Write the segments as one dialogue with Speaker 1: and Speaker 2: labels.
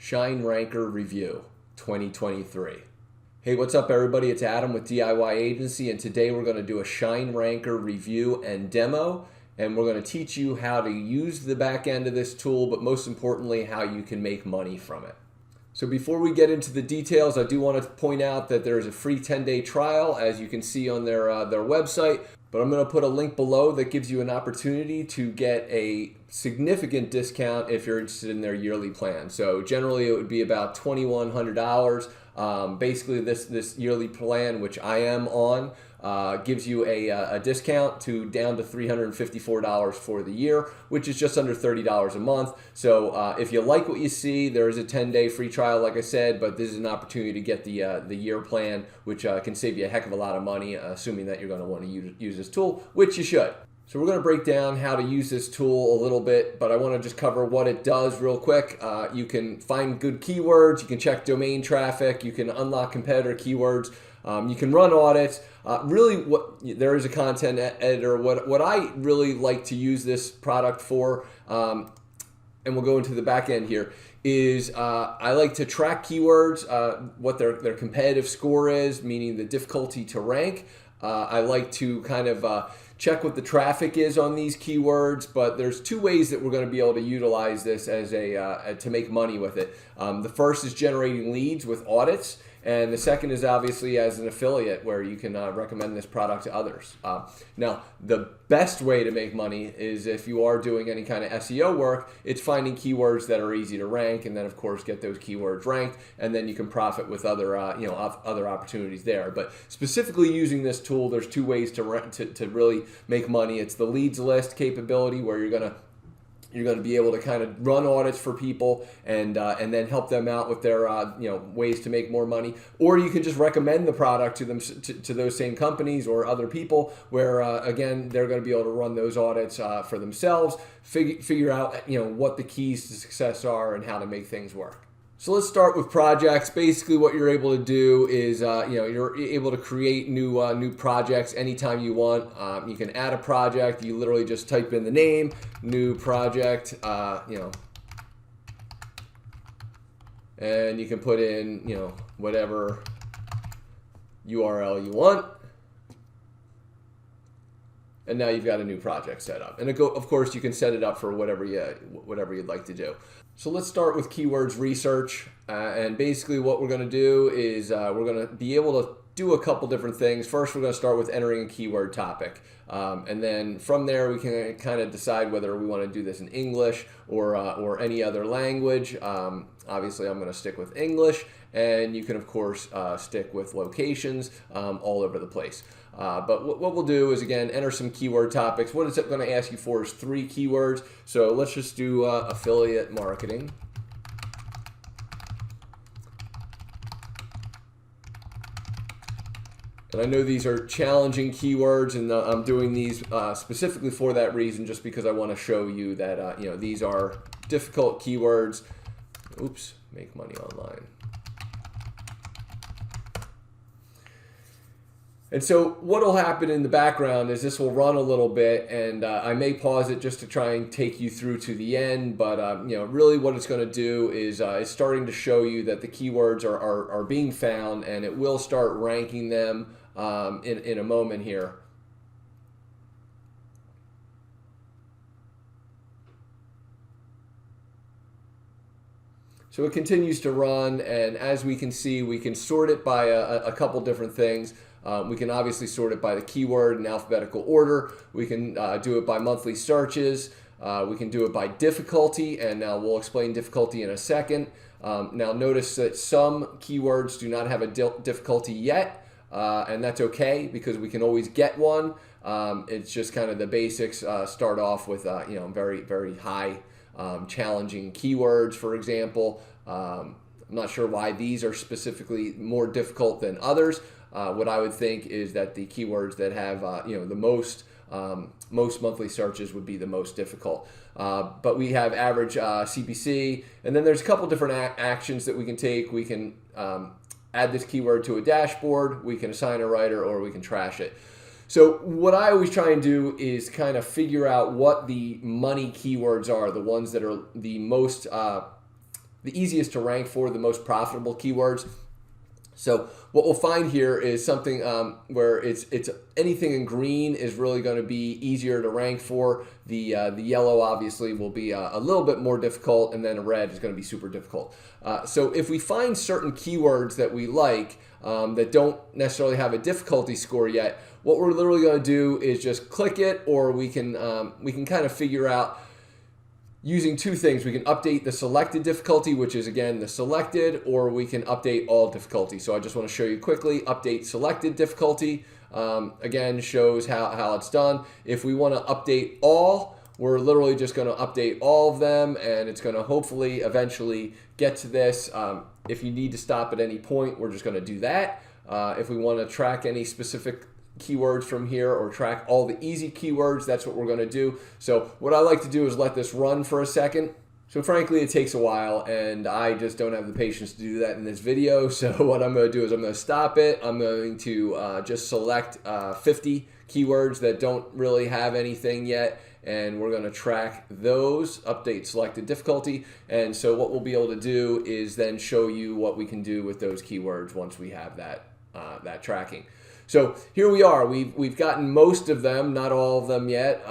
Speaker 1: Shine Ranker Review 2023. Hey, what's up everybody? It's Adam with DIY Agency, and today we're going to do a Shine Ranker review and demo, and we're going to teach you how to use the back end of this tool, but most importantly, how you can make money from it. So before we get into the details, I do want to point out that there's a free 10-day trial, as you can see on their website. But I'm going to put a link below that gives you an opportunity to get a significant discount if you're interested in their yearly plan. So generally it would be about $2,100. Basically this yearly plan, which I am on, gives you a discount to down to $354 for the year, which is just under $30 a month. So if you like what you see, there is a 10-day free trial, like I said, but this is an opportunity to get the year plan, which can save you a heck of a lot of money, assuming that you're going to want to use this tool, which you should. So we're going to break down how to use this tool a little bit, but I want to just cover what it does real quick. You can find good keywords, you can check domain traffic, you can unlock competitor keywords, you can run audits. Really, there is a content editor. What I really like to use this product for, and we'll go into the back end here, is I like to track keywords, what their competitive score is, meaning the difficulty to rank. I like to kind of check what the traffic is on these keywords, but there's two ways that we're going to be able to utilize this as to make money with it. The first is generating leads with audits, and the second is obviously as an affiliate where you can recommend this product to others. Now, the best way to make money is if you are doing any kind of SEO work, it's finding keywords that are easy to rank, and then of course get those keywords ranked, and then you can profit with other other opportunities there. But specifically using this tool, there's two ways to really make money. It's the leads list capability, where you're going to be able to kind of run audits for people and then help them out with their ways to make more money. Or you can just recommend the product to them to those same companies or other people, where again they're going to be able to run those audits for themselves, figure out what the keys to success are and how to make things work. So let's start with projects. Basically what you're able to do is you're able to create new projects anytime you want. You can add a project. You literally just type in the name, new project, and you can put in whatever URL you want. And now you've got a new project set up. And of course, you can set it up for whatever you'd like to do. So let's start with keywords research. And basically what we're going to do is we're going to be able to do a couple different things. First, we're going to start with entering a keyword topic. And then from there, we can kind of decide whether we want to do this in English or any other language. Obviously, I'm going to stick with English. And you can, of course, stick with locations all over the place. But what we'll do is, again, enter some keyword topics. What it's going to ask you for is 3 keywords. So let's just do affiliate marketing. And I know these are challenging keywords, and I'm doing these specifically for that reason, just because I want to show you that these are difficult keywords. Oops, make money online. And so what will happen in the background is this will run a little bit, and I may pause it just to try and take you through to the end, but really what it's going to do is it's starting to show you that the keywords are being found, and it will start ranking them in a moment here. So it continues to run, and as we can see, we can sort it by a couple different things. We can obviously sort it by the keyword in alphabetical order. We can do it by monthly searches. We can do it by difficulty, and now we'll explain difficulty in a second. Now notice that some keywords do not have a difficulty yet, and that's okay because we can always get one. It's just kind of the basics. Start off with very, very high challenging keywords, for example. I'm not sure why these are specifically more difficult than others. What I would think is that the keywords that have the most monthly searches would be the most difficult. But we have average CPC, and then there's a couple different actions that we can take. We can add this keyword to a dashboard, we can assign a writer, or we can trash it. So what I always try and do is kind of figure out what the money keywords are, the ones that are the most the easiest to rank for, the most profitable keywords. So what we'll find here is something where it's anything in green is really going to be easier to rank for. The yellow obviously will be a little bit more difficult, and then a red is going to be super difficult. So if we find certain keywords that we like that don't necessarily have a difficulty score yet, what we're literally going to do is just click it, or we can kind of figure out using two things. We can update the selected difficulty, which is again the selected, or we can update all difficulty. So I just want to show you quickly, update selected difficulty. Again, shows how it's done. If we want to update all, we're literally just going to update all of them, and it's going to hopefully eventually get to this. If you need to stop at any point, we're just going to do that. If we want to track any specific keywords from here, or track all the easy keywords, that's what we're going to do. So what I like to do is let this run for a second. So frankly, it takes a while, and I just don't have the patience to do that in this video. So what I'm going to do is I'm going to stop it. I'm going to just select 50 keywords that don't really have anything yet, and we're going to track those, update selected difficulty. And so what we'll be able to do is then show you what we can do with those keywords once we have that tracking. So here we are. We've gotten most of them, not all of them yet,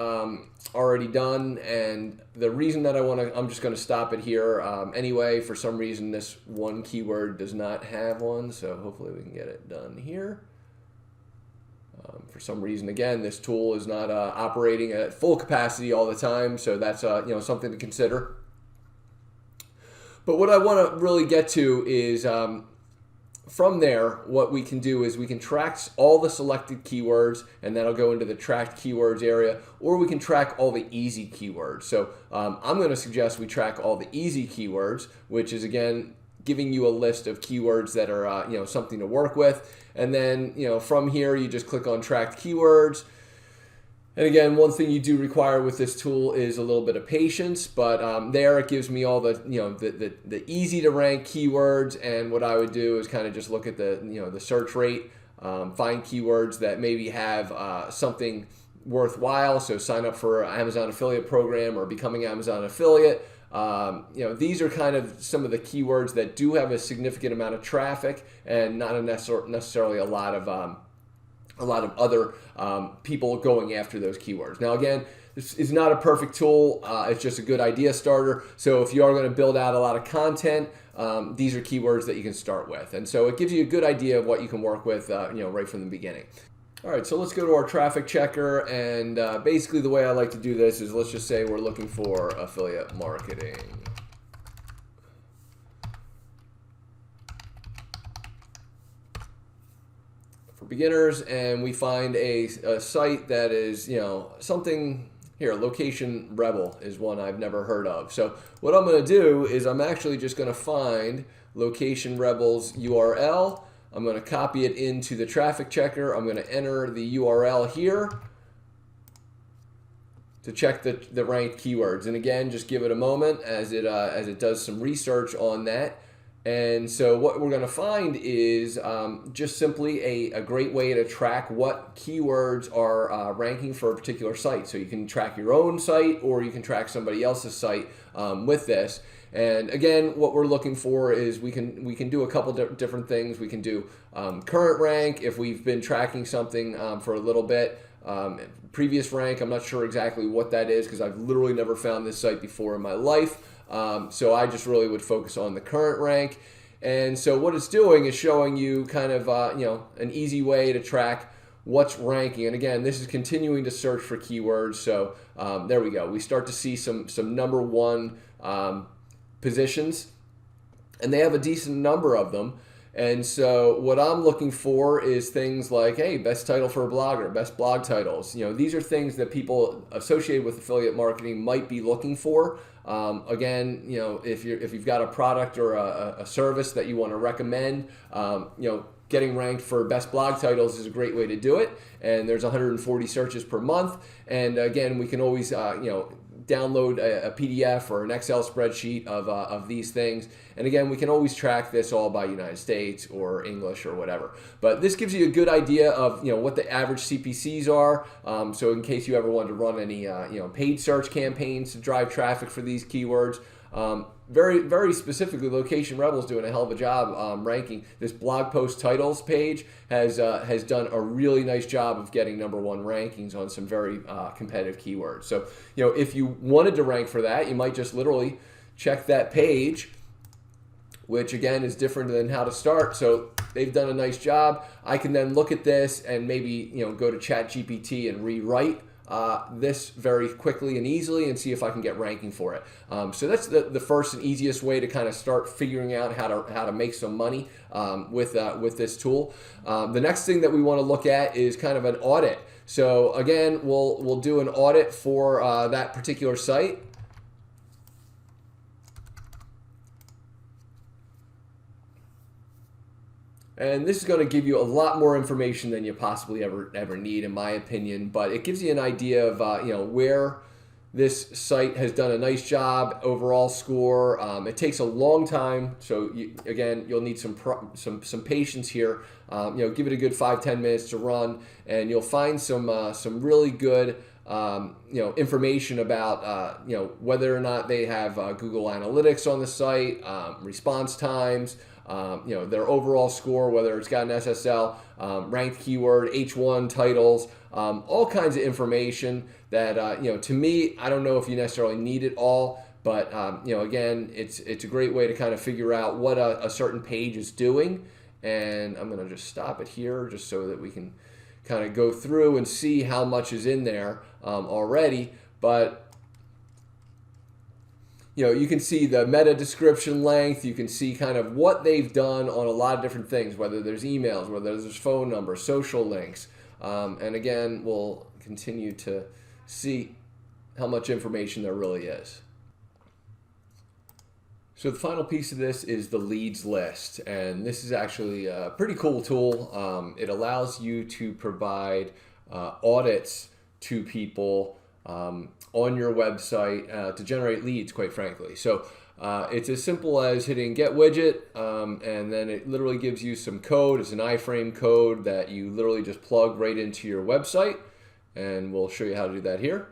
Speaker 1: already done. And the reason that I'm just going to stop it here. Anyway, for some reason, this one keyword does not have one, so hopefully we can get it done here. For some reason, again, this tool is not operating at full capacity all the time, so that's something to consider. But what I want to really get to is from there, what we can do is we can track all the selected keywords, and that'll go into the tracked keywords area, or we can track all the easy keywords. So I'm going to suggest we track all the easy keywords, which is again giving you a list of keywords that are something to work with. And then from here you just click on tracked keywords. And again, one thing you do require with this tool is a little bit of patience, but there it gives me all the the easy to rank keywords. And what I would do is kind of just look at the search rate, find keywords that maybe have something worthwhile. So sign up for an Amazon affiliate program or becoming Amazon affiliate. These are kind of some of the keywords that do have a significant amount of traffic and not necessarily a lot of other people going after those keywords. Now again, this is not a perfect tool. It's just a good idea starter. So if you are going to build out a lot of content, these are keywords that you can start with. And so it gives you a good idea of what you can work with right from the beginning. All right, so let's go to our traffic checker, and basically the way I like to do this is, let's just say we're looking for affiliate marketing. For beginners, and we find a site that is something here. Location Rebel is one I've never heard of. So what I'm going to do is I'm actually just going to find Location Rebel's URL. I'm going to copy it into the traffic checker. I'm going to enter the URL here to check the ranked keywords. And again, just give it a moment as it does some research on that. And so what we're going to find is just simply a great way to track what keywords are ranking for a particular site. So you can track your own site, or you can track somebody else's site with this. And again, what we're looking for is we can do a couple different things. We can do current rank if we've been tracking something for a little bit. Previous rank, I'm not sure exactly what that is because I've literally never found this site before in my life. So I just really would focus on the current rank. And so what it's doing is showing you kind of an easy way to track what's ranking. And again, this is continuing to search for keywords. So there we go. We start to see some number one positions, and they have a decent number of them. And so what I'm looking for is things like, hey, best title for a blogger, best blog titles. These are things that people associated with affiliate marketing might be looking for. Again, if you've got a product or a service that you want to recommend, getting ranked for best blog titles is a great way to do it. And there's 140 searches per month. And again, we can always download a PDF or an Excel spreadsheet of these things. And again, we can always track this all by United States or English or whatever. But this gives you a good idea of what the average CPCs are. So in case you ever wanted to run any paid search campaigns to drive traffic for these keywords, Very specifically, Location Rebel's doing a hell of a job ranking. This blog post titles page has done a really nice job of getting #1 rankings on some very competitive keywords. So, if you wanted to rank for that, you might just literally check that page, which again is different than how to start. So they've done a nice job. I can then look at this and maybe go to ChatGPT and rewrite this very quickly and easily and see if I can get ranking for it. So that's the first and easiest way to kind of start figuring out how to make some money with this tool. The next thing that we want to look at is kind of an audit. So again, we'll do an audit for that particular site. And this is going to give you a lot more information than you possibly ever need, in my opinion. But it gives you an idea of where this site has done a nice job, overall score. It takes a long time, so you'll need some patience here. Give it a good 5-10 minutes to run, and you'll find some really good information about whether or not they have Google Analytics on the site, response times. Their overall score, whether it's got an SSL, ranked keyword, H1 titles, all kinds of information that, to me, I don't know if you necessarily need it all, but, again, it's a great way to kind of figure out what a certain page is doing. And I'm going to just stop it here just so that we can kind of go through and see how much is in there already. But you can see the meta description length. You can see kind of what they've done on a lot of different things, whether there's emails, whether there's phone numbers, social links. And again, we'll continue to see how much information there really is. So the final piece of this is the leads list. And this is actually a pretty cool tool. It allows you to provide audits to people on your website to generate leads, quite frankly. So it's as simple as hitting get widget, and then it literally gives you some code. It's an iframe code that you literally just plug right into your website, and we'll show you how to do that here.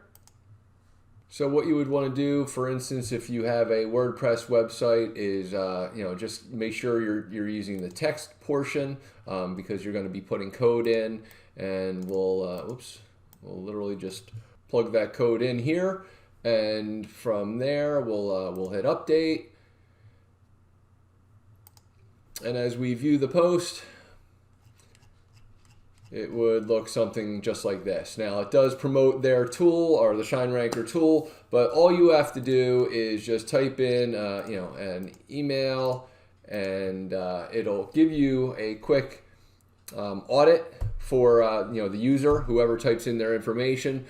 Speaker 1: So what you would want to do, for instance, if you have a WordPress website, is just make sure you're using the text portion because you're going to be putting code in, and we'll literally just plug that code in here, and from there we'll hit update. And as we view the post, it would look something just like this. Now it does promote their tool, or the ShineRanker tool, but all you have to do is just type in an email, and it'll give you a quick audit for the user, whoever types in their information.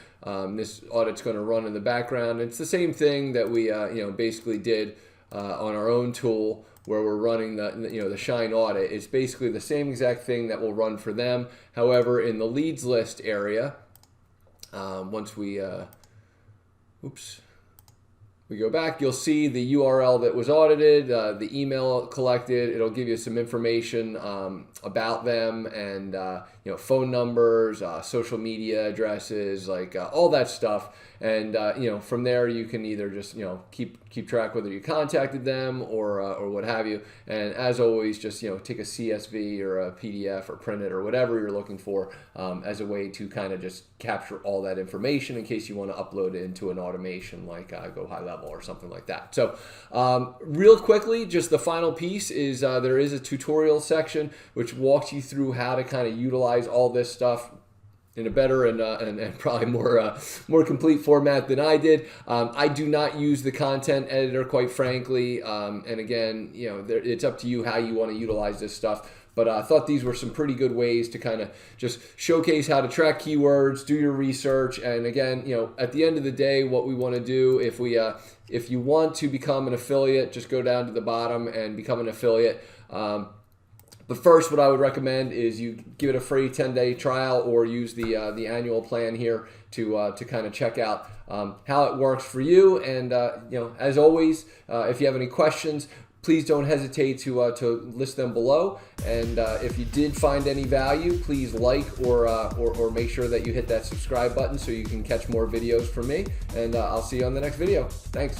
Speaker 1: This audit's going to run in the background. It's the same thing that we basically did on our own tool, where we're running the Shine audit. It's basically the same exact thing that will run for them. However, in the leads list area, once we go back, you'll see the URL that was audited, the email collected. It'll give you some information about them, and phone numbers, social media addresses, like all that stuff. And from there you can either just keep track whether you contacted them or what have you. And as always, just take a CSV or a PDF or print it or whatever you're looking for as a way to kind of just capture all that information in case you want to upload it into an automation like Go High Level or something like that. So real quickly, just the final piece is there is a tutorial section which walks you through how to kind of utilize all this stuff in a better and probably more complete format than I did. I do not use the content editor, quite frankly, and again, it's up to you how you want to utilize this stuff. But I thought these were some pretty good ways to kind of just showcase how to track keywords, do your research, and again, at the end of the day, what we want to do, if you want to become an affiliate, just go down to the bottom and become an affiliate. But first, what I would recommend is you give it a free 10-day trial, or use the annual plan here to kind of check out how it works for you. And as always, if you have any questions, please don't hesitate to list them below. And if you did find any value, please like or make sure that you hit that subscribe button so you can catch more videos from me. And I'll see you on the next video. Thanks.